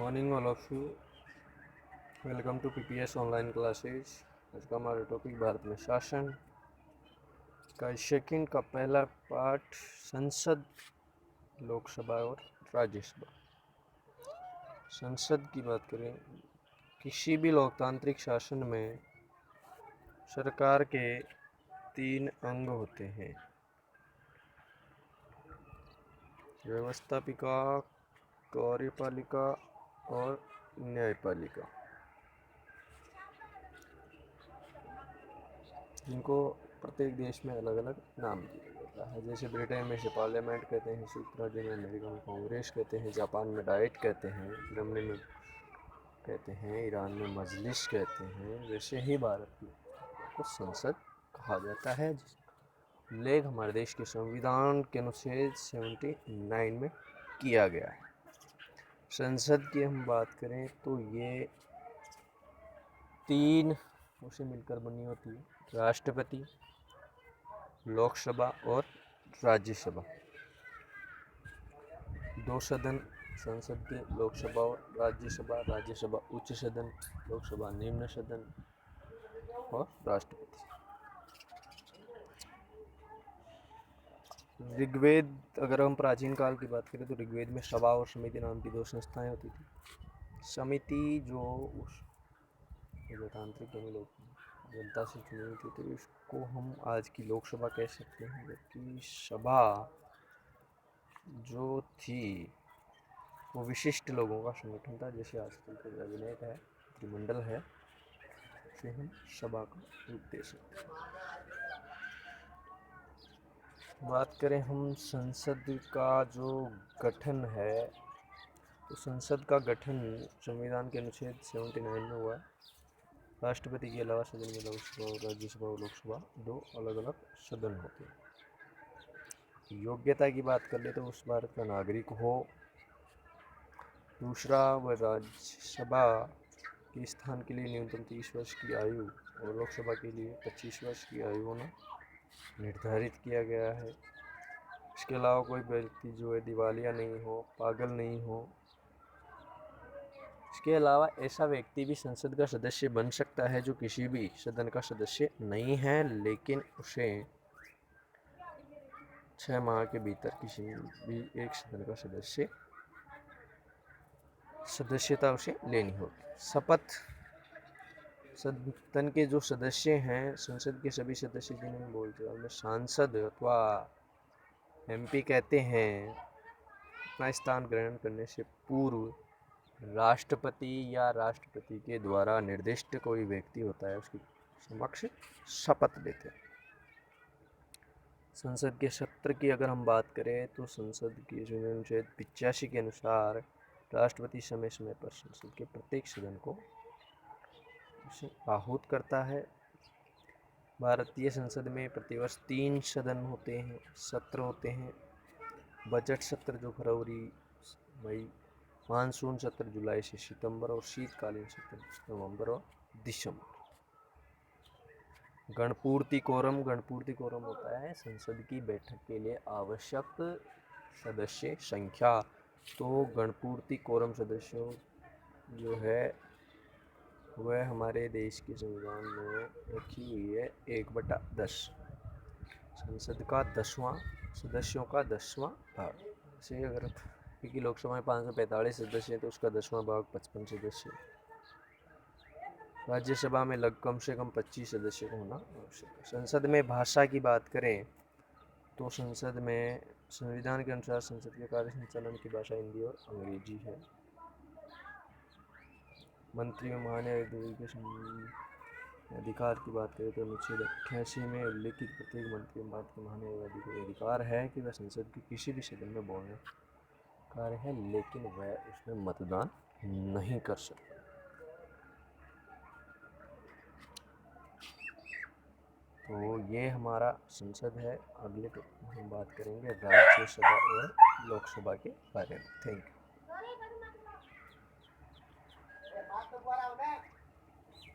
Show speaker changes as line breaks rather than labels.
Morning all of you. Welcome to PPS online classes. आज का हमारा टॉपिक भारत में शासन का सेकंड का पहला पार्ट संसद, लोकसभा और राज्यसभा। संसद की बात करें, किसी भी लोकतांत्रिक शासन में सरकार के 3 अंग होते हैं: व्यवस्थापिका, कार्यपालिका और न्यायपालिका, जिनको प्रत्येक देश में अलग अलग नाम दिया जाता है। जैसे ब्रिटेन में इसे पार्लियामेंट कहते हैं, संयुक्त राज्य में अमेरिका में कांग्रेस कहते हैं, जापान में डाइट कहते हैं, जर्मनी में कहते हैं, ईरान में मजलिस कहते हैं। वैसे ही भारत में को संसद कहा जाता है। उल्लेख हमारे देश के संविधान के अनुच्छेद 79 में किया गया है। संसद की हम बात करें तो ये 3 उसे मिलकर बनी होती है: राष्ट्रपति, लोकसभा और राज्यसभा। 2 सदन संसद के, लोकसभा और राज्यसभा। राज्यसभा उच्च सदन, लोकसभा निम्न सदन और राष्ट्रपति। ऋग्वेद, अगर हम प्राचीन काल की बात करें तो ऋग्वेद में सभा और समिति नाम की 2 संस्थाएं होती थी। समिति जो उस लोकतांत्रिक यानी लोग जनता से चुनी हुई थी, तो इसको हम आज की लोकसभा कह सकते हैं। जबकि सभा जो थी वो विशिष्ट लोगों का संगठन था। जैसे आजकल के कैबिनेट है, मंत्रिमंडल है, उसे हम सभा का रूप दे सकते हैं। बात करें हम संसद का जो गठन है, तो संसद का गठन संविधान के अनुच्छेद 79 में हुआ है। राष्ट्रपति के अलावा सदन में लोकसभा और राज्यसभा और लोकसभा 2 अलग अलग सदन होते हैं। योग्यता की बात कर ले तो उस भारत का नागरिक हो। दूसरा, वह राज्यसभा के स्थान के लिए न्यूनतम 30 वर्ष की आयु और लोकसभा के लिए 25 वर्ष की आयु होना निर्धारित किया गया है। इसके अलावा कोई व्यक्ति जो है दिवालिया नहीं हो, पागल नहीं हो। इसके अलावा ऐसा व्यक्ति भी संसद का सदस्य बन सकता है जो किसी भी सदन का सदस्य नहीं है, लेकिन उसे 6 माह के भीतर किसी भी एक सदन का सदस्यता उसे लेनी होगी। शपथ, सदन के जो सदस्य हैं, संसद के सभी सदस्य जिन्हें हम बोलते हैं, उनमें सांसद अथवा एमपी कहते हैं, अपना स्थान ग्रहण करने से पूर्व राष्ट्रपति या राष्ट्रपति के द्वारा निर्दिष्ट कोई व्यक्ति होता है, उसके समक्ष शपथ लेते हैं। संसद के सत्र की अगर हम बात करें तो संसद की अनुच्छेद 85 के अनुसार राष्ट्रपति समय समय पर संसद के प्रत्येक सदन को आहूत करता है। भारतीय संसद में प्रतिवर्ष 3 सदन होते हैं, सत्र होते हैं। बजट सत्र जो फरवरी मई, मानसून सत्र जुलाई से सितंबर और शीतकालीन सत्र नवंबर और दिसंबर। गणपूर्ति कोरम होता है संसद की बैठक के लिए आवश्यक सदस्य संख्या। तो गणपूर्ति कोरम सदस्यों जो है वह हमारे देश के संविधान में रखी हुई है 1/10। संसद का 10वां, सदस्यों का 10वां भाग। जैसे अगर क्योंकि लोकसभा में 545 सदस्य हैं तो उसका 10वां भाग 55 सदस्य। राज्यसभा में कम से कम 25 सदस्य का होना आवश्यक है। संसद में भाषा की बात करें तो संसद में संविधान के अनुसार संसद के कार्य संचालन की भाषा हिंदी और अंग्रेजी है। मंत्री में महान्यायाधीश के अधिकार की बात करें तो अनुच्छेद 88 में उल्लिखित प्रत्येक मंत्री भारत के महान्यायाधीश को अधिकार है कि वह संसद के किसी भी सदन में बोलने कार्य है, लेकिन वह उसमें मतदान नहीं कर सकता। तो ये हमारा संसद है। अगले टॉपिक में हम बात करेंगे राज्यसभा और लोकसभा के बारे में। Thank you.